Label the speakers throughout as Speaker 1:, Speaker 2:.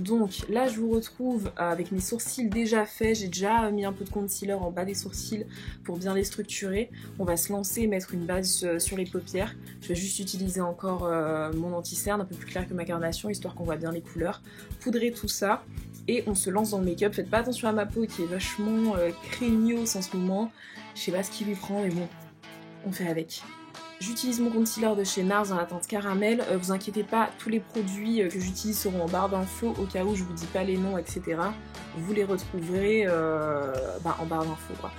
Speaker 1: Donc là je vous retrouve avec mes sourcils déjà faits, j'ai déjà mis un peu de concealer en bas des sourcils pour bien les structurer. On va se lancer et mettre une base sur les paupières. Je vais juste utiliser encore mon anti-cerne un peu plus clair que ma carnation histoire qu'on voit bien les couleurs. Poudrer tout ça et on se lance dans le make-up. Faites pas attention à ma peau qui est vachement craignos en ce moment. Je sais pas ce qui lui prend mais bon, on fait avec. J'utilise mon concealer de chez NARS dans la teinte caramel. Vous inquiétez pas, tous les produits que j'utilise seront en barre d'infos au cas où je vous dis pas les noms, etc. Vous les retrouverez en barre d'infos quoi.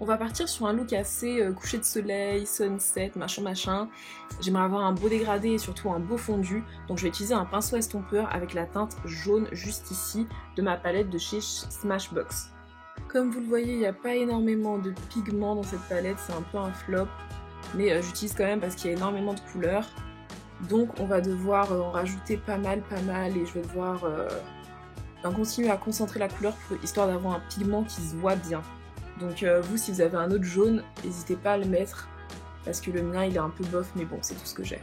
Speaker 1: On va partir sur un look assez coucher de soleil, sunset, machin. J'aimerais avoir un beau dégradé et surtout un beau fondu. Donc je vais utiliser un pinceau estompeur avec la teinte jaune juste ici de ma palette de chez Smashbox. Comme vous le voyez, il n'y a pas énormément de pigments dans cette palette, c'est un peu un flop. Mais j'utilise quand même parce qu'il y a énormément de couleurs. Donc on va devoir en rajouter pas mal et je vais devoir continuer à concentrer la couleur histoire d'avoir un pigment qui se voit bien. Donc vous, si vous avez un autre jaune, n'hésitez pas à le mettre, parce que le mien il est un peu bof, mais bon, c'est tout ce que j'ai.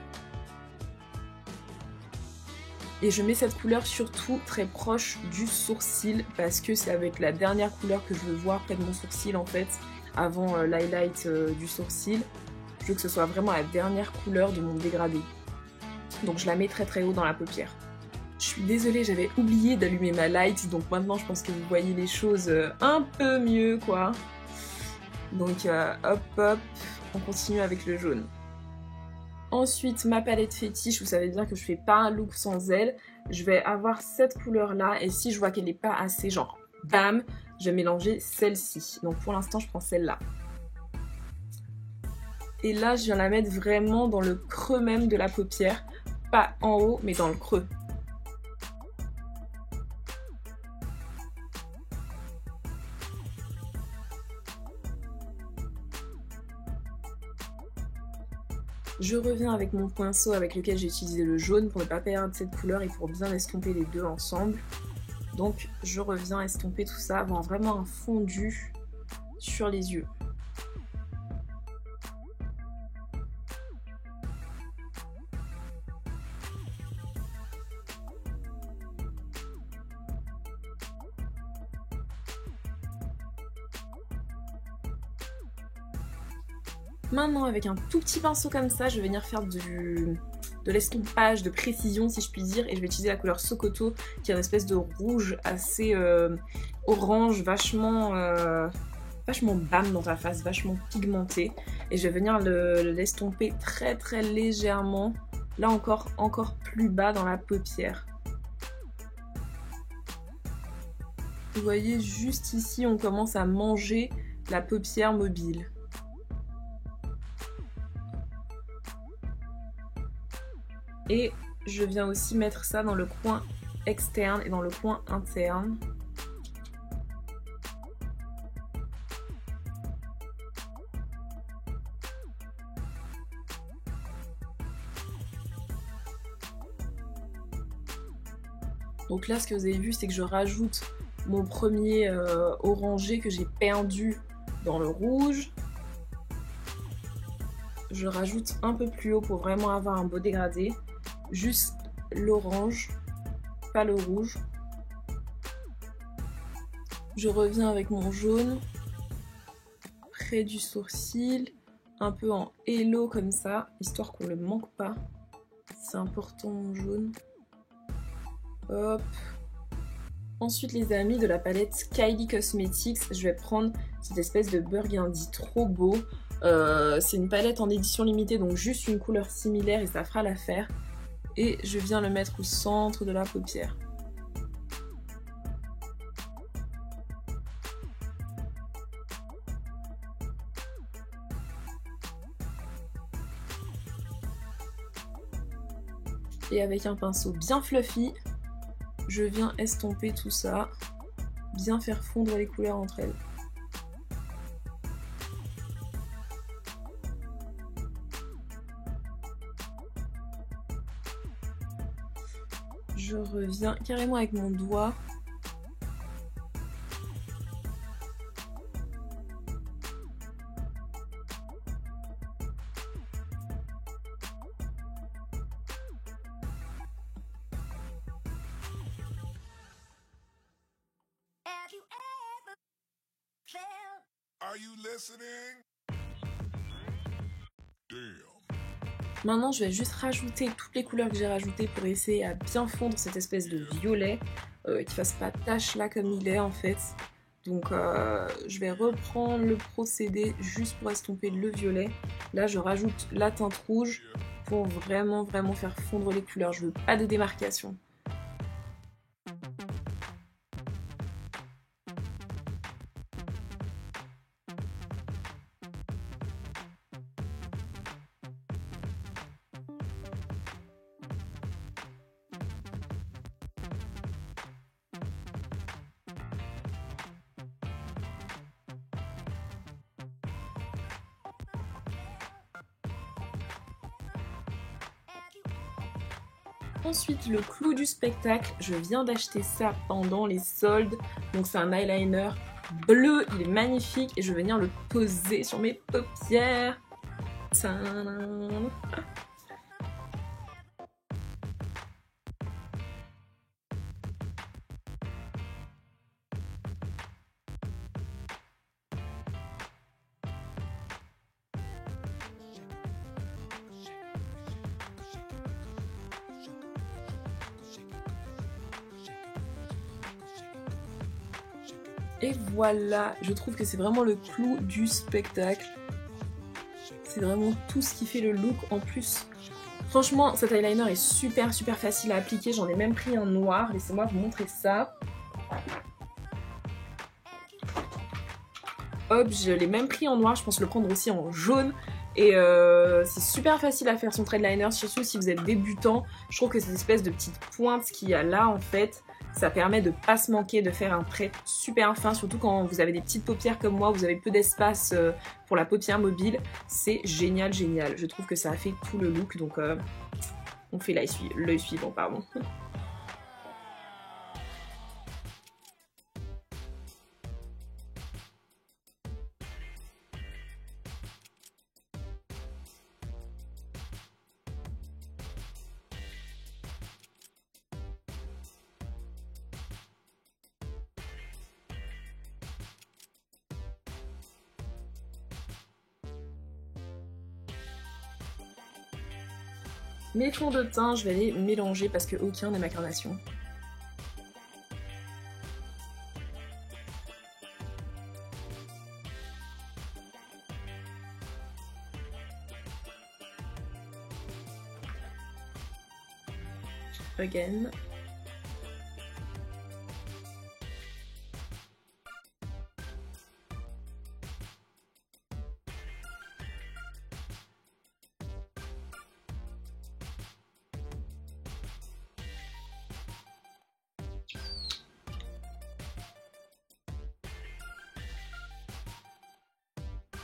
Speaker 1: Et je mets cette couleur surtout très proche du sourcil, parce que c'est avec la dernière couleur que je veux voir près de mon sourcil en fait, avant l'highlight du sourcil. Je veux que ce soit vraiment la dernière couleur de mon dégradé. Donc je la mets très haut dans la paupière. Je suis désolée, j'avais oublié d'allumer ma light, donc maintenant je pense que vous voyez les choses un peu mieux quoi. Donc hop, on continue avec le jaune. Ensuite, ma palette fétiche, vous savez bien que je fais pas un look sans elle. Je vais avoir cette couleur là, et si je vois qu'elle n'est pas assez genre bam, je vais mélanger celle-ci. Donc pour l'instant je prends celle-là. Et là je viens la mettre vraiment dans le creux même de la paupière, pas en haut mais dans le creux. Je reviens avec mon pinceau avec lequel j'ai utilisé le jaune pour ne pas perdre cette couleur et pour bien estomper les deux ensemble. Donc je reviens estomper tout ça, avoir vraiment un fondu sur les yeux. Maintenant avec un tout petit pinceau comme ça, je vais venir faire de l'estompage, de précision si je puis dire, et je vais utiliser la couleur Sokoto qui est une espèce de rouge assez orange, vachement bam dans ta face, vachement pigmenté, et je vais venir l'estomper très légèrement, là encore plus bas dans la paupière. Vous voyez juste ici on commence à manger la paupière mobile. Et je viens aussi mettre ça dans le coin externe et dans le coin interne. Donc là, ce que vous avez vu, c'est que je rajoute mon premier orangé que j'ai perdu dans le rouge. Je rajoute un peu plus haut pour vraiment avoir un beau dégradé. Juste l'orange, pas le rouge. Je reviens avec mon jaune près du sourcil, un peu en halo comme ça, histoire qu'on ne le manque pas. C'est important mon jaune. Hop. Ensuite les amis, de la palette Kylie Cosmetics, je vais prendre cette espèce de burgundy trop beau. C'est une palette en édition limitée, donc juste une couleur similaire et ça fera l'affaire. Et je viens le mettre au centre de la paupière. Et avec un pinceau bien fluffy, je viens estomper tout ça, bien faire fondre les couleurs entre elles. Je reviens carrément avec mon doigt Maintenant, je vais juste rajouter toutes les couleurs que j'ai rajoutées pour essayer à bien fondre cette espèce de violet, qui fasse pas tache là comme il est en fait. Donc je vais reprendre le procédé juste pour estomper le violet. Là, je rajoute la teinte rouge pour vraiment faire fondre les couleurs. Je veux pas de démarcation. Ensuite, le clou du spectacle, je viens d'acheter ça pendant les soldes. Donc c'est un eyeliner bleu, il est magnifique et je vais venir le poser sur mes paupières. Tadam. Et voilà, je trouve que c'est vraiment le clou du spectacle. C'est vraiment tout ce qui fait le look en plus. Franchement, cet eyeliner est super facile à appliquer. J'en ai même pris un noir. Laissez-moi vous montrer ça. Hop, je l'ai même pris en noir. Je pense le prendre aussi en jaune. Et c'est super facile à faire son trait de liner, surtout si vous êtes débutant. Je trouve que cette espèce de petite pointe qu'il y a là, en fait, ça permet de pas se manquer, de faire un trait super fin, surtout quand vous avez des petites paupières comme moi, vous avez peu d'espace pour la paupière mobile. C'est génial. Je trouve que ça a fait tout le look, donc on fait l'œil suivant, pardon. Mes fonds de teint, je vais les mélanger parce que aucun n'est ma carnation. Again.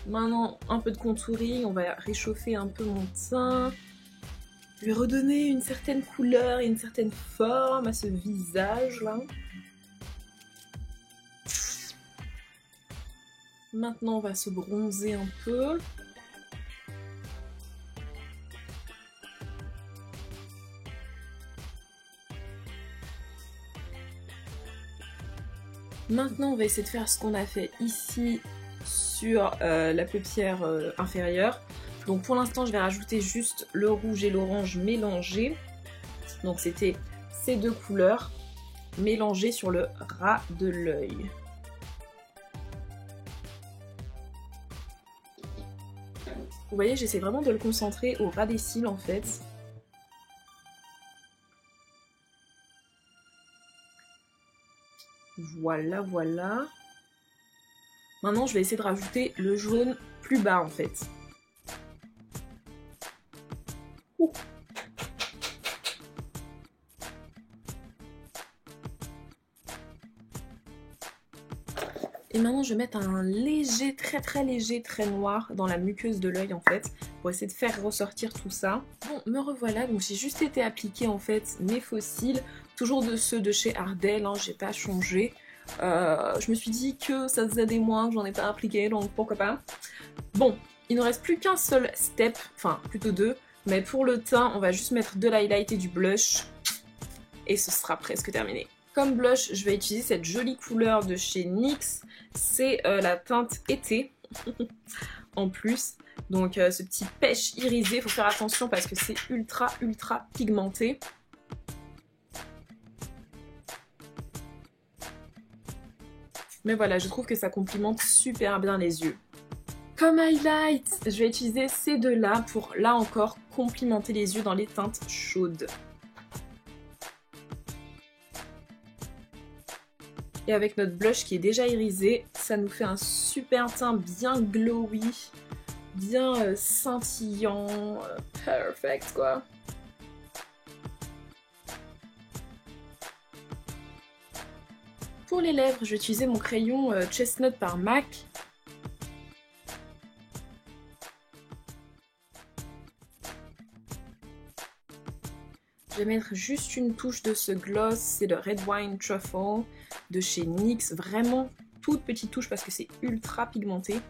Speaker 1: Maintenant, un peu de contouring, on va réchauffer un peu mon teint. Je vais redonner une certaine couleur et une certaine forme à ce visage-là. Maintenant, on va se bronzer un peu. Maintenant, on va essayer de faire ce qu'on a fait ici sur la paupière inférieure. Donc pour l'instant, je vais rajouter juste le rouge et l'orange mélangés. Donc c'était ces deux couleurs mélangées sur le ras de l'œil. Vous voyez, j'essaie vraiment de le concentrer au ras des cils en fait. Voilà. Maintenant, je vais essayer de rajouter le jaune plus bas en fait. Et maintenant, je vais mettre un léger, très léger trait noir dans la muqueuse de l'œil en fait, pour essayer de faire ressortir tout ça. Bon, me revoilà, donc j'ai juste été appliquer en fait mes faux cils, toujours de ceux de chez Ardell, hein, j'ai pas changé. Je me suis dit que ça faisait des mois que j'en ai pas appliqué, donc pourquoi pas. Bon, il ne reste plus qu'un seul step, enfin plutôt deux, mais pour le teint, on va juste mettre de l'highlight et du blush, et ce sera presque terminé. Comme blush, je vais utiliser cette jolie couleur de chez NYX. C'est la teinte été en plus. Donc ce petit pêche irisé, il faut faire attention parce que c'est ultra pigmenté. Mais voilà, je trouve que ça complimente super bien les yeux. Comme highlight, je vais utiliser ces deux-là pour, là encore, complimenter les yeux dans les teintes chaudes. Et avec notre blush qui est déjà irisé, ça nous fait un super teint bien glowy, bien scintillant, perfect quoi. Pour les lèvres, je vais utiliser mon crayon Chestnut par MAC. Je vais mettre juste une touche de ce gloss, c'est le Red Wine Truffle de chez NYX. Vraiment toute petite touche parce que c'est ultra pigmenté.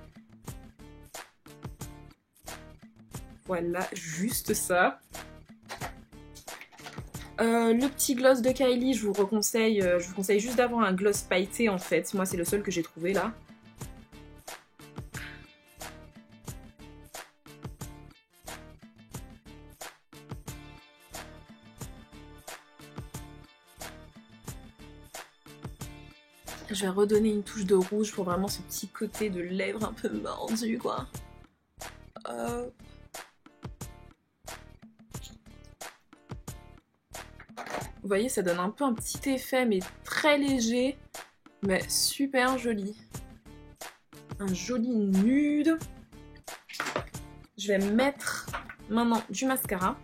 Speaker 1: Voilà, juste ça. Le petit gloss de Kylie, je vous conseille juste d'avoir un gloss pailleté en fait. Moi c'est le seul que j'ai trouvé là. Je vais redonner une touche de rouge pour vraiment ce petit côté de lèvres un peu mordu quoi. Vous voyez, ça donne un peu un petit effet, mais très léger, mais super joli. Un joli nude. Je vais mettre maintenant du mascara.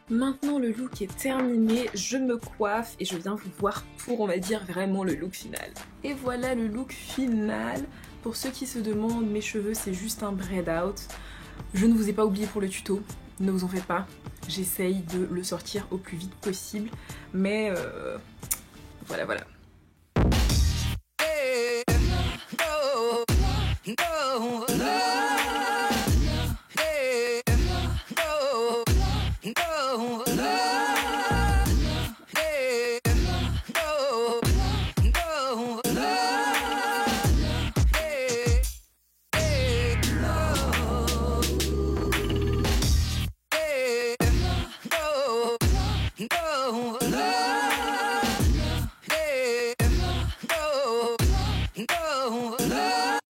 Speaker 1: Maintenant le look est terminé, je me coiffe et je viens vous voir pour, on va dire, vraiment le look final. Et voilà le look final. Pour ceux qui se demandent, mes cheveux c'est juste un braid out. Je ne vous ai pas oublié pour le tuto. Ne vous en faites pas, j'essaye de le sortir au plus vite possible, mais voilà.